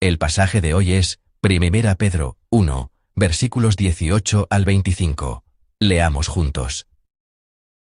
El pasaje de hoy es 1 Pedro 1, versículos 18 al 25. Leamos juntos.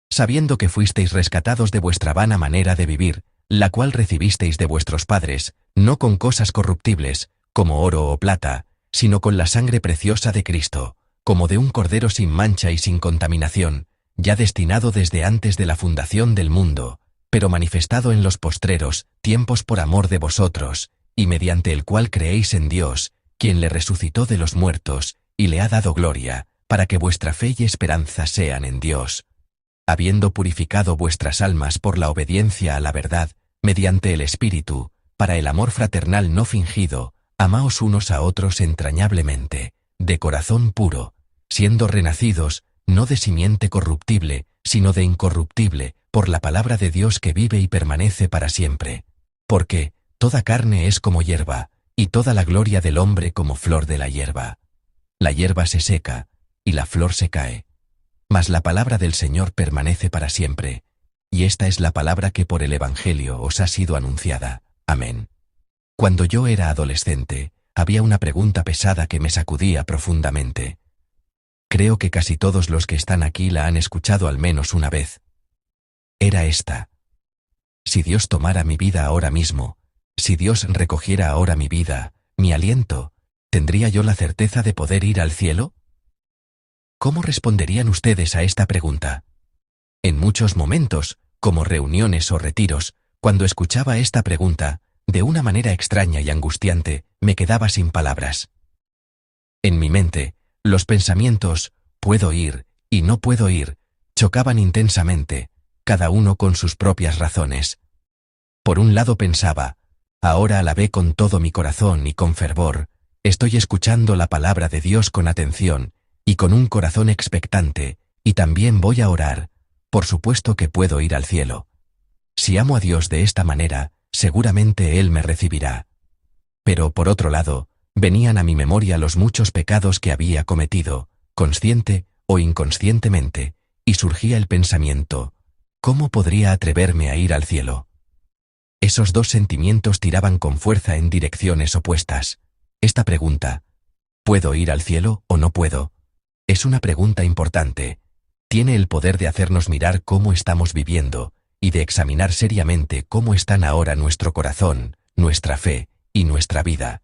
Sabiendo que fuisteis rescatados de vuestra vana manera de vivir, la cual recibisteis de vuestros padres, no con cosas corruptibles, como oro o plata, sino con la sangre preciosa de Cristo, como de un cordero sin mancha y sin contaminación, ya destinado desde antes de la fundación del mundo, pero manifestado en los postreros tiempos por amor de vosotros, y mediante el cual creéis en Dios, quien le resucitó de los muertos, y le ha dado gloria, para que vuestra fe y esperanza sean en Dios. Habiendo purificado vuestras almas por la obediencia a la verdad, mediante el Espíritu, para el amor fraternal no fingido, amaos unos a otros entrañablemente, de corazón puro, siendo renacidos, no de simiente corruptible, sino de incorruptible, por la palabra de Dios que vive y permanece para siempre. Porque toda carne es como hierba, y toda la gloria del hombre como flor de la hierba. La hierba se seca, y la flor se cae. Mas la palabra del Señor permanece para siempre, y esta es la palabra que por el Evangelio os ha sido anunciada. Amén. Cuando yo era adolescente, había una pregunta pesada que me sacudía profundamente. Creo que casi todos los que están aquí la han escuchado al menos una vez. Era esta: si Dios tomara mi vida ahora mismo, si Dios recogiera ahora mi vida, mi aliento, ¿tendría yo la certeza de poder ir al cielo? ¿Cómo responderían ustedes a esta pregunta? En muchos momentos, como reuniones o retiros, cuando escuchaba esta pregunta, de una manera extraña y angustiante, me quedaba sin palabras. En mi mente, los pensamientos, puedo ir, y no puedo ir, chocaban intensamente, cada uno con sus propias razones. Por un lado pensaba, ahora alabé con todo mi corazón y con fervor, estoy escuchando la palabra de Dios con atención, y con un corazón expectante, y también voy a orar, por supuesto que puedo ir al cielo. Si amo a Dios de esta manera, seguramente Él me recibirá. Pero por otro lado, venían a mi memoria los muchos pecados que había cometido, consciente o inconscientemente, y surgía el pensamiento, ¿cómo podría atreverme a ir al cielo? Esos dos sentimientos tiraban con fuerza en direcciones opuestas. Esta pregunta, ¿puedo ir al cielo o no puedo?, es una pregunta importante. Tiene el poder de hacernos mirar cómo estamos viviendo, y de examinar seriamente cómo están ahora nuestro corazón, nuestra fe y nuestra vida.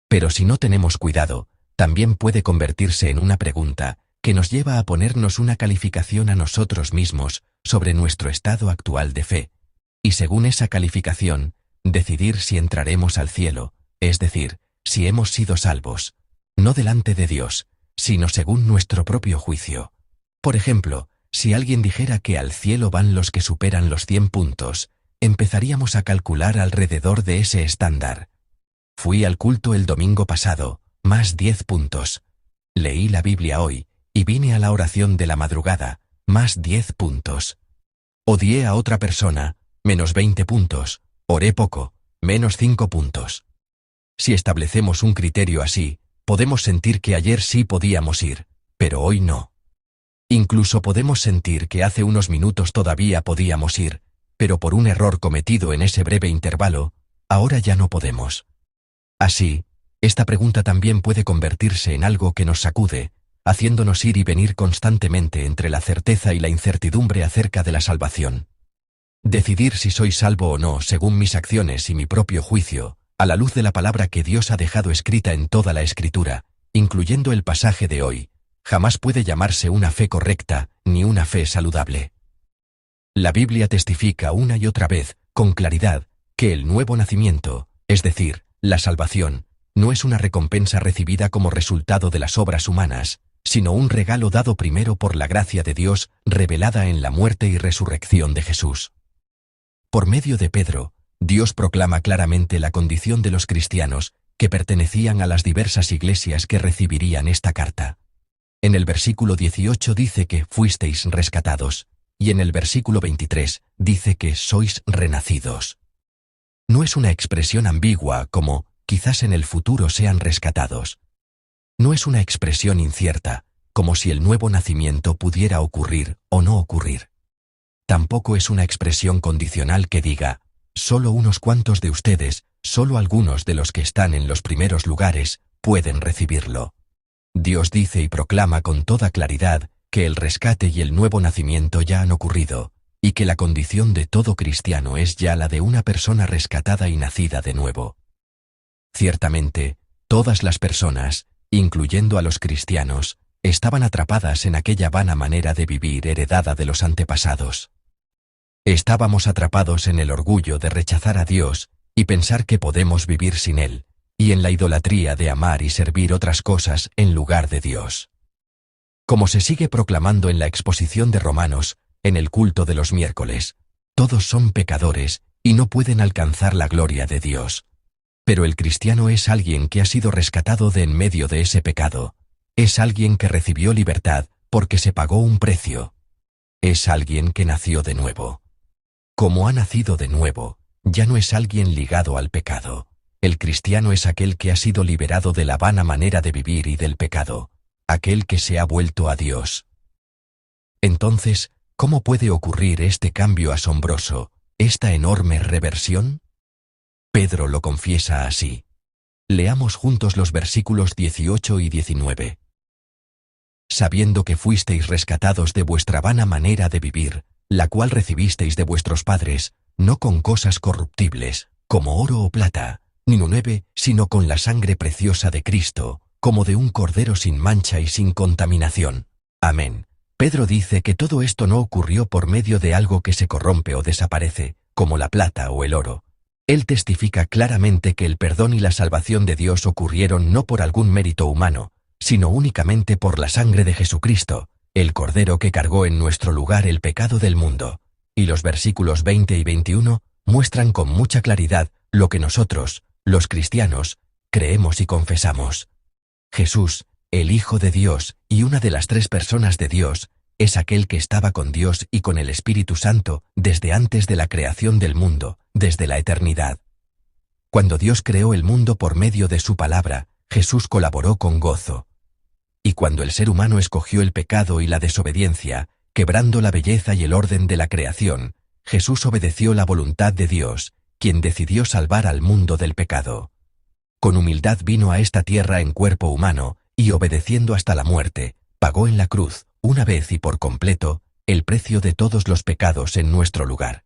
Pero si no tenemos cuidado, también puede convertirse en una pregunta que nos lleva a ponernos una calificación a nosotros mismos sobre nuestro estado actual de fe, y según esa calificación, decidir si entraremos al cielo, es decir, si hemos sido salvos, no delante de Dios, sino según nuestro propio juicio. Por ejemplo, si alguien dijera que al cielo van los que superan los 100 puntos, empezaríamos a calcular alrededor de ese estándar. Fui al culto el domingo pasado, más 10 puntos. Leí la Biblia hoy, y vine a la oración de la madrugada, más 10 puntos. Odié a otra persona, menos 20 puntos. Oré poco, menos 5 puntos. Si establecemos un criterio así, podemos sentir que ayer sí podíamos ir, pero hoy no. Incluso podemos sentir que hace unos minutos todavía podíamos ir, pero por un error cometido en ese breve intervalo, ahora ya no podemos. Así, esta pregunta también puede convertirse en algo que nos sacude, haciéndonos ir y venir constantemente entre la certeza y la incertidumbre acerca de la salvación. Decidir si soy salvo o no según mis acciones y mi propio juicio, a la luz de la palabra que Dios ha dejado escrita en toda la Escritura, incluyendo el pasaje de hoy, jamás puede llamarse una fe correcta ni una fe saludable. La Biblia testifica una y otra vez, con claridad, que el nuevo nacimiento, es decir, la salvación, no es una recompensa recibida como resultado de las obras humanas, sino un regalo dado primero por la gracia de Dios revelada en la muerte y resurrección de Jesús. Por medio de Pedro, Dios proclama claramente la condición de los cristianos que pertenecían a las diversas iglesias que recibirían esta carta. En el versículo 18 dice que fuisteis rescatados, y en el versículo 23 dice que sois renacidos. No es una expresión ambigua como quizás en el futuro sean rescatados. No es una expresión incierta, como si el nuevo nacimiento pudiera ocurrir o no ocurrir. Tampoco es una expresión condicional que diga, solo unos cuantos de ustedes solo algunos de los que están en los primeros lugares pueden recibirlo. Dios dice y proclama con toda claridad que el rescate y el nuevo nacimiento ya han ocurrido, y que la condición de todo cristiano es ya la de una persona rescatada y nacida de nuevo. Ciertamente, todas las personas, incluyendo a los cristianos, estaban atrapadas en aquella vana manera de vivir heredada de los antepasados. Estábamos atrapados en el orgullo de rechazar a Dios y pensar que podemos vivir sin Él, y en la idolatría de amar y servir otras cosas en lugar de Dios. Como se sigue proclamando en la exposición de Romanos, en el culto de los miércoles, todos son pecadores y no pueden alcanzar la gloria de Dios. Pero el cristiano es alguien que ha sido rescatado de en medio de ese pecado. Es alguien que recibió libertad porque se pagó un precio. Es alguien que nació de nuevo. Como ha nacido de nuevo, ya no es alguien ligado al pecado. El cristiano es aquel que ha sido liberado de la vana manera de vivir y del pecado, aquel que se ha vuelto a Dios. Entonces, ¿cómo puede ocurrir este cambio asombroso, esta enorme reversión? Pedro lo confiesa así. Leamos juntos los versículos 18 y 19. Sabiendo que fuisteis rescatados de vuestra vana manera de vivir, la cual recibisteis de vuestros padres, no con cosas corruptibles, como oro o plata, ni nueve, sino con la sangre preciosa de Cristo, como de un cordero sin mancha y sin contaminación. Amén. Pedro dice que todo esto no ocurrió por medio de algo que se corrompe o desaparece, como la plata o el oro. Él testifica claramente que el perdón y la salvación de Dios ocurrieron no por algún mérito humano, sino únicamente por la sangre de Jesucristo, el Cordero que cargó en nuestro lugar el pecado del mundo. Y los versículos 20 y 21 muestran con mucha claridad lo que nosotros, los cristianos, creemos y confesamos. Jesús, el Hijo de Dios y una de las tres personas de Dios, es aquel que estaba con Dios y con el Espíritu Santo desde antes de la creación del mundo, desde la eternidad. Cuando Dios creó el mundo por medio de su palabra, Jesús colaboró con gozo. Y cuando el ser humano escogió el pecado y la desobediencia, quebrando la belleza y el orden de la creación, Jesús obedeció la voluntad de Dios, quien decidió salvar al mundo del pecado. Con humildad vino a esta tierra en cuerpo humano, y obedeciendo hasta la muerte, pagó en la cruz, una vez y por completo, el precio de todos los pecados en nuestro lugar.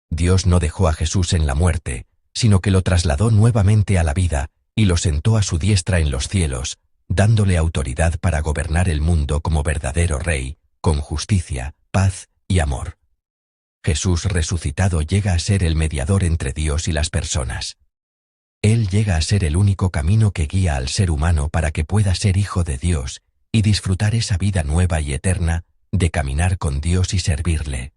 Dios no dejó a Jesús en la muerte, sino que lo trasladó nuevamente a la vida, y lo sentó a su diestra en los cielos, dándole autoridad para gobernar el mundo como verdadero rey, con justicia, paz y amor. Jesús resucitado llega a ser el mediador entre Dios y las personas. Él llega a ser el único camino que guía al ser humano para que pueda ser hijo de Dios y disfrutar esa vida nueva y eterna de caminar con Dios y servirle.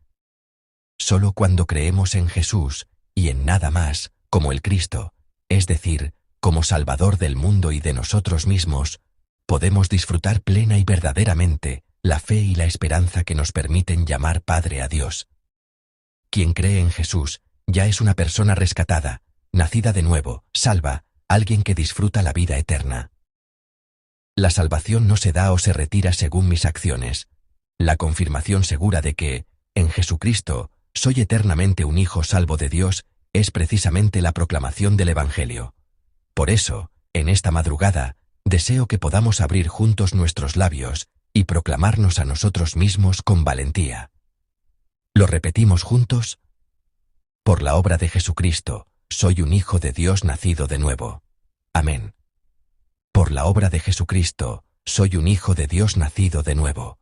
Solo cuando creemos en Jesús y en nada más, como el Cristo, es decir, como Salvador del mundo y de nosotros mismos, podemos disfrutar plena y verdaderamente la fe y la esperanza que nos permiten llamar Padre a Dios. Quien cree en Jesús ya es una persona rescatada, nacida de nuevo, salva, alguien que disfruta la vida eterna. La salvación no se da o se retira según mis acciones. La confirmación segura de que, en Jesucristo, soy eternamente un hijo salvo de Dios, es precisamente la proclamación del Evangelio. Por eso, en esta madrugada, deseo que podamos abrir juntos nuestros labios y proclamarnos a nosotros mismos con valentía. ¿Lo repetimos juntos? Por la obra de Jesucristo, soy un hijo de Dios nacido de nuevo. Amén. Por la obra de Jesucristo, soy un hijo de Dios nacido de nuevo.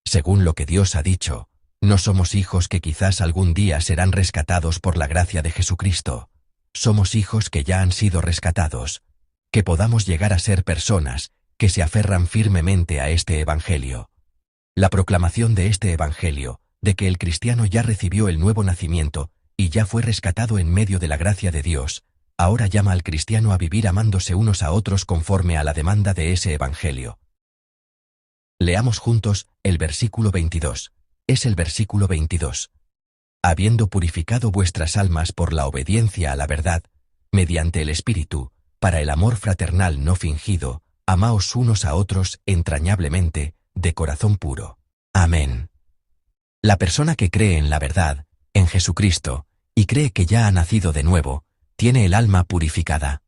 Según lo que Dios ha dicho, no somos hijos que quizás algún día serán rescatados por la gracia de Jesucristo. Somos hijos que ya han sido rescatados, que podamos llegar a ser personas que se aferran firmemente a este Evangelio. La proclamación de este Evangelio, de que el cristiano ya recibió el nuevo nacimiento y ya fue rescatado en medio de la gracia de Dios, ahora llama al cristiano a vivir amándose unos a otros conforme a la demanda de ese Evangelio. Leamos juntos el versículo 22. Es el versículo 22. Habiendo purificado vuestras almas por la obediencia a la verdad, mediante el Espíritu, para el amor fraternal no fingido, amaos unos a otros entrañablemente, de corazón puro. Amén. La persona que cree en la verdad, en Jesucristo, y cree que ya ha nacido de nuevo, tiene el alma purificada.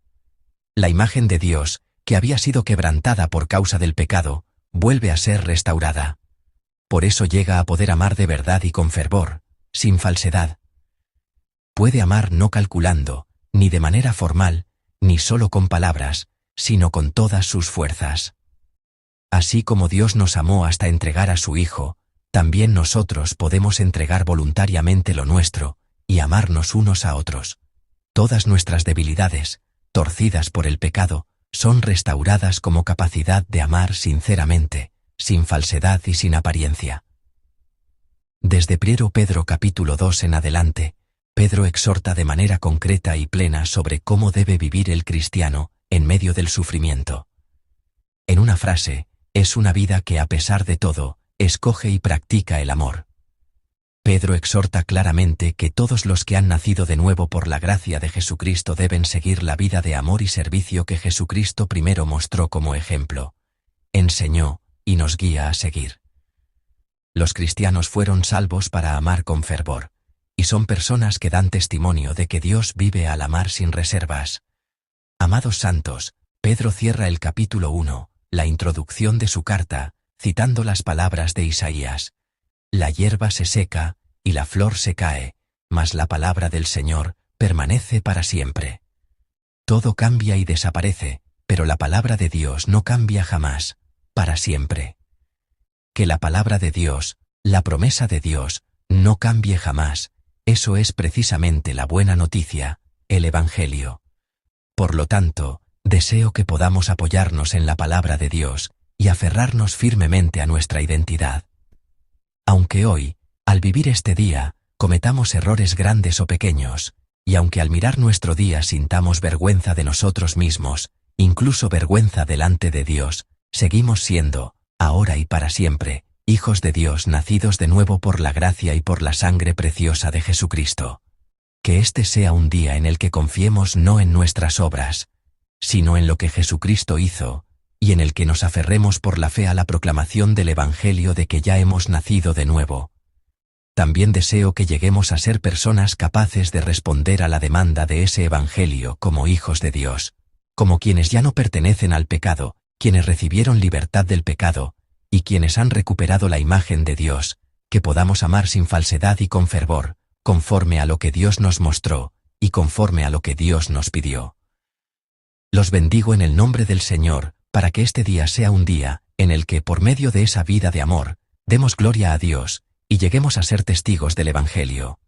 La imagen de Dios, que había sido quebrantada por causa del pecado, vuelve a ser restaurada. Por eso llega a poder amar de verdad y con fervor, sin falsedad. Puede amar no calculando, ni de manera formal, ni solo con palabras, sino con todas sus fuerzas. Así como Dios nos amó hasta entregar a su Hijo, también nosotros podemos entregar voluntariamente lo nuestro, y amarnos unos a otros. Todas nuestras debilidades, torcidas por el pecado, son restauradas como capacidad de amar sinceramente, sin falsedad y sin apariencia. Desde 1 Pedro capítulo 2 en adelante, Pedro exhorta de manera concreta y plena sobre cómo debe vivir el cristiano en medio del sufrimiento. En una frase, es una vida que a pesar de todo, escoge y practica el amor. Pedro exhorta claramente que todos los que han nacido de nuevo por la gracia de Jesucristo deben seguir la vida de amor y servicio que Jesucristo primero mostró como ejemplo, enseñó y nos guía a seguir. Los cristianos fueron salvos para amar con fervor, y son personas que dan testimonio de que Dios vive al amar sin reservas. Amados santos, Pedro cierra el capítulo 1, la introducción de su carta, citando las palabras de Isaías. La hierba se seca, y la flor se cae, mas la palabra del Señor permanece para siempre. Todo cambia y desaparece, pero la palabra de Dios no cambia jamás, para siempre. Que la palabra de Dios, la promesa de Dios, no cambie jamás, eso es precisamente la buena noticia, el Evangelio. Por lo tanto, deseo que podamos apoyarnos en la palabra de Dios y aferrarnos firmemente a nuestra identidad. Aunque hoy, al vivir este día, cometamos errores grandes o pequeños, y aunque al mirar nuestro día sintamos vergüenza de nosotros mismos, incluso vergüenza delante de Dios, seguimos siendo, ahora y para siempre, hijos de Dios nacidos de nuevo por la gracia y por la sangre preciosa de Jesucristo. Que este sea un día en el que confiemos no en nuestras obras, sino en lo que Jesucristo hizo, y en el que nos aferremos por la fe a la proclamación del Evangelio de que ya hemos nacido de nuevo. También deseo que lleguemos a ser personas capaces de responder a la demanda de ese Evangelio como hijos de Dios, como quienes ya no pertenecen al pecado, quienes recibieron libertad del pecado, y quienes han recuperado la imagen de Dios, que podamos amar sin falsedad y con fervor, conforme a lo que Dios nos mostró, y conforme a lo que Dios nos pidió. Los bendigo en el nombre del Señor, para que este día sea un día, en el que por medio de esa vida de amor, demos gloria a Dios, y lleguemos a ser testigos del Evangelio.